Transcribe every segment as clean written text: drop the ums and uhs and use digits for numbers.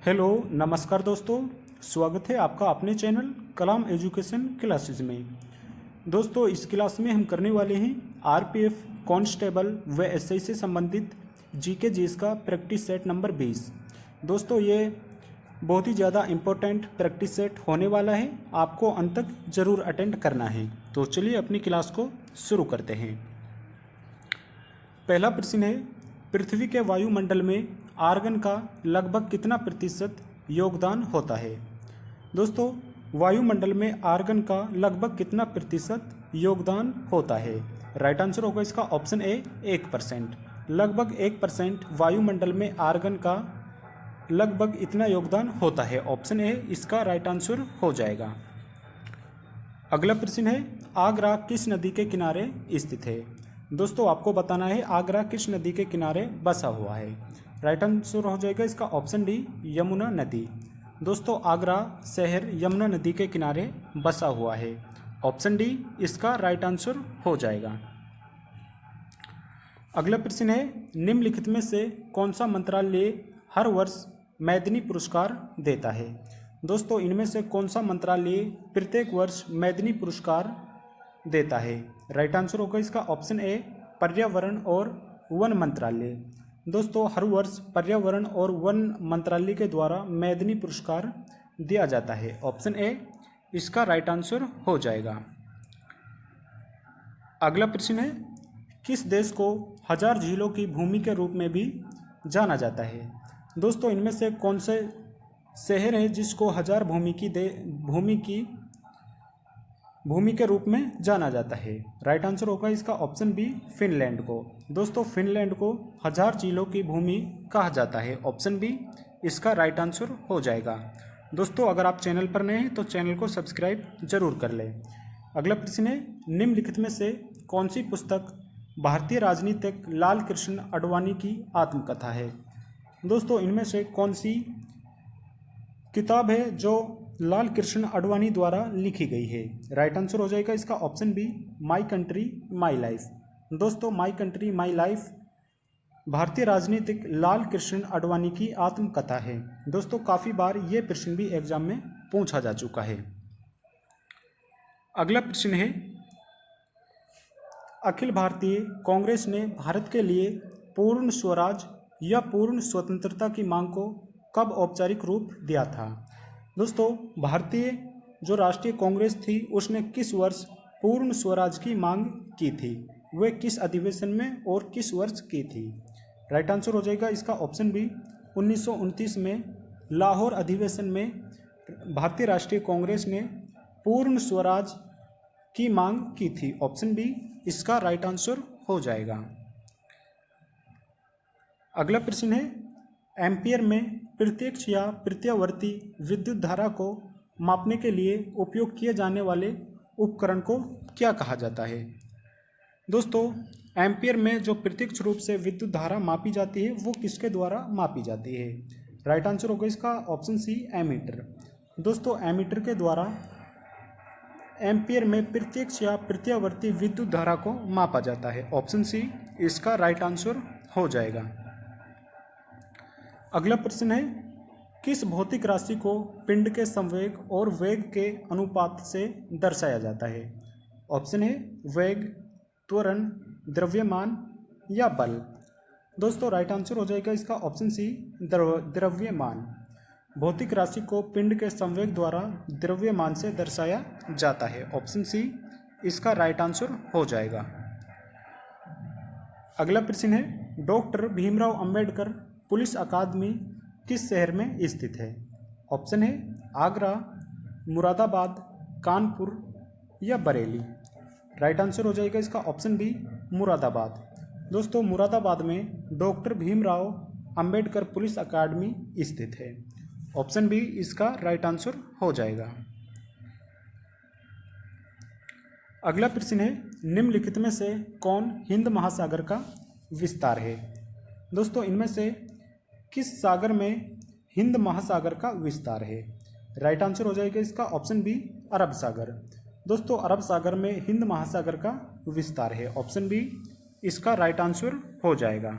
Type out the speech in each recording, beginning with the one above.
Hello नमस्कार दोस्तों, स्वागत है आपका अपने चैनल कलाम एजुकेशन क्लासेस में। दोस्तों इस क्लास में हम करने वाले हैं आरपीएफ कांस्टेबल व एसआई से संबंधित जीके जीएस का प्रैक्टिस सेट नंबर 20। दोस्तों ये बहुत ही ज़्यादा इम्पोर्टेंट प्रैक्टिस सेट होने वाला है, आपको अंत तक ज़रूर अटेंड करना है। तो चलिए अपनी क्लास को शुरू करते हैं। पहला प्रश्न है, पृथ्वी के वायुमंडल में आर्गन का लगभग कितना प्रतिशत योगदान होता है। दोस्तों वायुमंडल में आर्गन का लगभग कितना प्रतिशत योगदान होता है। राइट आंसर होगा इसका ऑप्शन ए 1%। लगभग 1% वायुमंडल में आर्गन का लगभग इतना योगदान होता है। ऑप्शन ए इसका राइट आंसर हो जाएगा। अगला प्रश्न है, आगरा किस नदी के किनारे स्थित है। दोस्तों आपको बताना है आगरा किस नदी के किनारे बसा हुआ है। राइट आंसर हो जाएगा इसका ऑप्शन डी यमुना नदी। दोस्तों आगरा शहर यमुना नदी के किनारे बसा हुआ है। ऑप्शन डी इसका राइट आंसर हो जाएगा। अगला प्रश्न है, निम्नलिखित में से कौन सा मंत्रालय हर वर्ष मैदनी पुरस्कार देता है। दोस्तों इनमें से कौन सा मंत्रालय प्रत्येक वर्ष मैदनी पुरस्कार देता है। राइट आंसर होगा इसका ऑप्शन ए पर्यावरण और वन मंत्रालय। दोस्तों हर वर्ष पर्यावरण और वन मंत्रालय के द्वारा मैदनी पुरस्कार दिया जाता है। ऑप्शन ए इसका राइट आंसर हो जाएगा। अगला प्रश्न है, किस देश को 1000 झीलों की भूमि के रूप में भी जाना जाता है। दोस्तों इनमें से कौन से शहर है जिसको 1000 भूमि के रूप में जाना जाता है। राइट आंसर होगा इसका ऑप्शन बी फिनलैंड को। दोस्तों फिनलैंड को 1000 झीलों की भूमि कहा जाता है। ऑप्शन बी इसका राइट आंसर हो जाएगा। दोस्तों अगर आप चैनल पर नए हैं तो चैनल को सब्सक्राइब जरूर कर लें। अगला प्रश्न है, निम्नलिखित में से कौन सी पुस्तक भारतीय राजनीतिक लाल कृष्ण आडवाणी की आत्मकथा है। दोस्तों इनमें से कौन सी किताब है जो लाल कृष्ण आडवाणी द्वारा लिखी गई है। राइट आंसर हो जाएगा इसका option be my country my life. दोस्तों माई कंट्री माई लाइफ भारतीय राजनीतिक लाल कृष्ण आडवाणी की आत्मकथा है। दोस्तों काफ़ी बार ये प्रश्न भी एग्जाम में पूछा जा चुका है। अगला प्रश्न है, अखिल भारतीय कांग्रेस ने भारत के लिए पूर्ण स्वराज या पूर्ण स्वतंत्रता की मांग को कब औपचारिक रूप दिया था। दोस्तों भारतीय जो राष्ट्रीय कांग्रेस थी उसने किस वर्ष पूर्ण स्वराज की मांग की थी, वे किस अधिवेशन में और किस वर्ष की थी। राइट आंसर हो जाएगा इसका ऑप्शन बी 1929 में लाहौर अधिवेशन में भारतीय राष्ट्रीय कांग्रेस ने पूर्ण स्वराज की मांग की थी। ऑप्शन बी इसका राइट आंसर हो जाएगा। अगला प्रश्न है, एम्पियर में प्रत्यक्ष या प्रत्यावर्ती विद्युत धारा को मापने के लिए उपयोग किए जाने वाले उपकरण को क्या कहा जाता है। दोस्तों एम्पियर में जो प्रत्यक्ष रूप से विद्युत धारा मापी जाती है वो किसके द्वारा मापी जाती है। राइट आंसर होगा इसका ऑप्शन सी एमीटर। दोस्तों एमीटर के द्वारा एम्पियर में प्रत्यक्ष या प्रत्यावर्ती विद्युत धारा को मापा जाता है। ऑप्शन सी इसका राइट आंसर हो जाएगा। अगला प्रश्न है, किस भौतिक राशि को पिंड के संवेग और वेग के अनुपात से दर्शाया जाता है। ऑप्शन है वेग, त्वरण, द्रव्यमान या बल। दोस्तों राइट आंसर हो जाएगा इसका ऑप्शन सी द्रव्यमान। भौतिक राशि को पिंड के संवेग द्वारा द्रव्यमान से दर्शाया जाता है। ऑप्शन सी इसका राइट आंसर हो जाएगा। अगला प्रश्न है, डॉक्टर भीमराव अंबेडकर पुलिस अकादमी किस शहर में स्थित है। ऑप्शन है आगरा, मुरादाबाद, कानपुर या बरेली। राइट आंसर हो जाएगा इसका ऑप्शन बी मुरादाबाद। दोस्तों मुरादाबाद में डॉक्टर भीमराव अंबेडकर पुलिस अकादमी स्थित है। ऑप्शन बी इसका राइट आंसर हो जाएगा। अगला प्रश्न है, निम्नलिखित में से कौन हिंद महासागर का विस्तार है। दोस्तों इनमें से किस सागर में हिंद महासागर का विस्तार है। राइट आंसर हो जाएगा इसका ऑप्शन बी अरब सागर। दोस्तों अरब सागर में हिंद महासागर का विस्तार है। ऑप्शन बी इसका राइट आंसर हो जाएगा।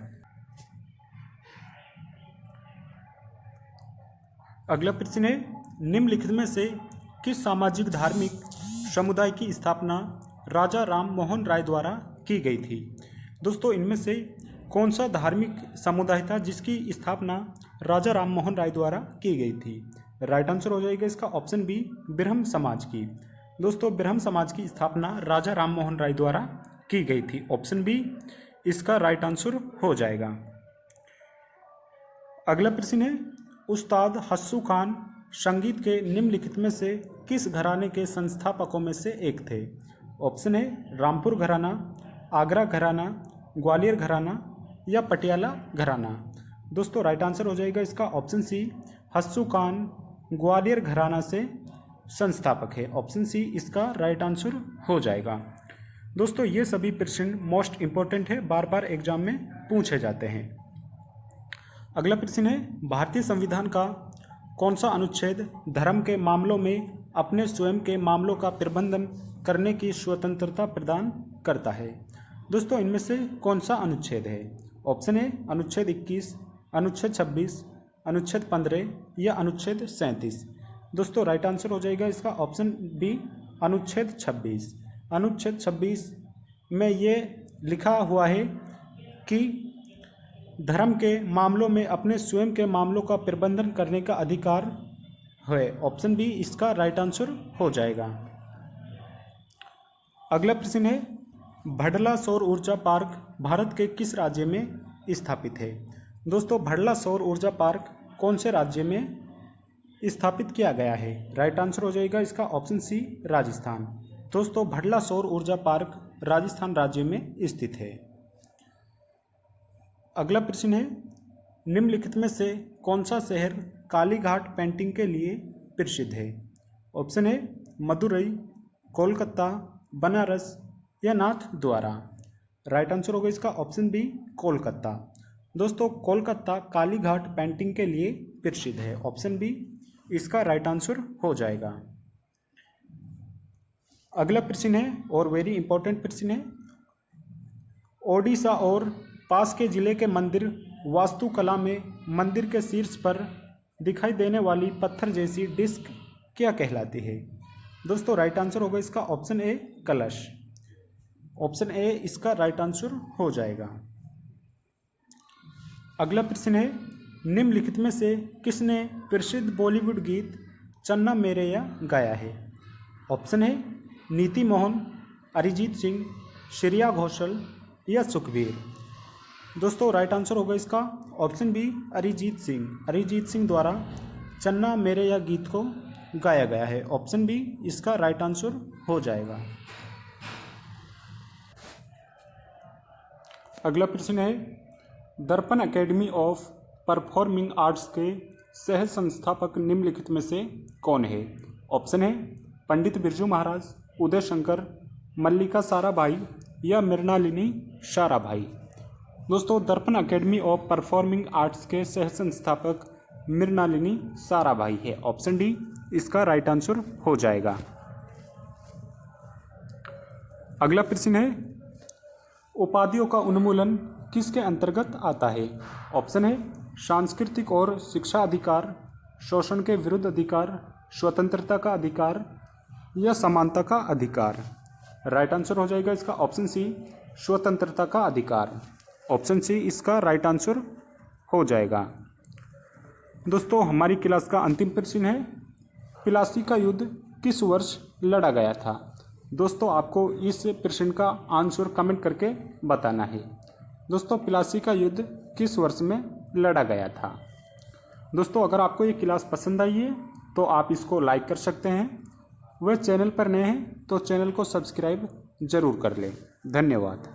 अगला प्रश्न है, निम्नलिखित में से किस सामाजिक धार्मिक समुदाय की स्थापना राजा राम मोहन राय द्वारा की गई थी? दोस्तों, इनमें से कौन सा धार्मिक समुदाय था जिसकी स्थापना राजा राम मोहन राय द्वारा की गई थी? राइट आंसर हो जाएगा इसका ऑप्शन बी, ब्रह्म समाज की। दोस्तों, ब्रह्म समाज की स्थापना राजा राम मोहन राय द्वारा की गई थी। ऑप्शन बी इसका राइट आंसर हो जाएगा। अगला प्रश्न है, उस्ताद हस्सू खान संगीत के निम्नलिखित में से किस घराने के संस्थापकों में से एक थे? ऑप्शन है रामपुर घराना, आगरा घराना, ग्वालियर घराना या पटियाला घराना। दोस्तों, राइट आंसर हो जाएगा इसका ऑप्शन सी, हस्सू खान ग्वालियर घराना से संस्थापक है। ऑप्शन सी इसका राइट आंसर हो जाएगा। दोस्तों, ये सभी प्रश्न मोस्ट इम्पोर्टेंट है, बार बार एग्जाम में पूछे जाते हैं। अगला प्रश्न है, भारतीय संविधान का कौन सा अनुच्छेद धर्म के मामलों में अपने स्वयं के मामलों का प्रबंधन करने की स्वतंत्रता प्रदान करता है? दोस्तों, इनमें से कौन सा अनुच्छेद है? ऑप्शन है अनुच्छेद 21, अनुच्छेद 26, अनुच्छेद 15 या अनुच्छेद 37। दोस्तों, राइट आंसर हो जाएगा इसका ऑप्शन बी, अनुच्छेद 26। अनुच्छेद 26 में ये लिखा हुआ है कि धर्म के मामलों में अपने स्वयं के मामलों का प्रबंधन करने का अधिकार है। ऑप्शन बी इसका राइट आंसर हो जाएगा। अगला प्रश्न है, भडला सौर ऊर्जा पार्क भारत के किस राज्य में स्थापित है? दोस्तों, भडला सौर ऊर्जा पार्क कौन से राज्य में स्थापित किया गया है? राइट आंसर हो जाएगा इसका ऑप्शन सी, राजस्थान। दोस्तों, भडला सौर ऊर्जा पार्क राजस्थान राज्य में स्थित है। अगला प्रश्न है, निम्नलिखित में से कौन सा शहर कालीघाट पेंटिंग के लिए प्रसिद्ध है? ऑप्शन है मदुरई, कोलकाता, बनारस या नाथ द्वारा। राइट आंसर होगा इसका ऑप्शन बी, कोलकाता। दोस्तों, कोलकाता कालीघाट पेंटिंग के लिए प्रसिद्ध है। ऑप्शन बी इसका राइट आंसर हो जाएगा। अगला प्रश्न है और वेरी इंपॉर्टेंट प्रश्न है, ओडिशा और पास के जिले के मंदिर वास्तुकला में मंदिर के शीर्ष पर दिखाई देने वाली पत्थर जैसी डिस्क क्या कहलाती है? दोस्तों, राइट आंसर होगा इसका ऑप्शन ए, कलश। ऑप्शन ए इसका राइट आंसर हो जाएगा। अगला प्रश्न है, निम्नलिखित में से किसने प्रसिद्ध बॉलीवुड गीत चन्ना मेरेया गाया है? ऑप्शन है नीति मोहन, अरिजीत सिंह, श्रेया घोषाल या सुखबीर। दोस्तों, राइट आंसर होगा इसका ऑप्शन बी, अरिजीत सिंह। अरिजीत सिंह द्वारा चन्ना मेरेया गीत को गाया गया है। ऑप्शन बी इसका राइट आंसर हो जाएगा। अगला प्रश्न है, दर्पण एकेडमी ऑफ परफॉर्मिंग आर्ट्स के सह संस्थापक निम्नलिखित में से कौन है? ऑप्शन है पंडित बिरजू महाराज, उदय शंकर, मल्लिका साराभाई या मृणालिनी साराभाई। दोस्तों, दर्पण एकेडमी ऑफ परफॉर्मिंग आर्ट्स के सह संस्थापक मृणालिनी साराभाई है। ऑप्शन डी इसका राइट आंसर हो जाएगा। अगला प्रश्न है, उपाधियों का उन्मूलन किसके अंतर्गत आता है? ऑप्शन है सांस्कृतिक और शिक्षा अधिकार, शोषण के विरुद्ध अधिकार, स्वतंत्रता का अधिकार या समानता का अधिकार। राइट आंसर हो जाएगा इसका ऑप्शन सी, स्वतंत्रता का अधिकार। ऑप्शन सी इसका राइट आंसर हो जाएगा। दोस्तों, हमारी क्लास का अंतिम प्रश्न है, प्लासी का युद्ध किस वर्ष लड़ा गया था? दोस्तों, आपको इस प्रश्न का आंसर कमेंट करके बताना है। दोस्तों, प्लासी का युद्ध किस वर्ष में लड़ा गया था? दोस्तों, अगर आपको ये क्लास पसंद आई है तो आप इसको लाइक कर सकते हैं। वह चैनल पर नए हैं तो चैनल को सब्सक्राइब जरूर कर लें। धन्यवाद।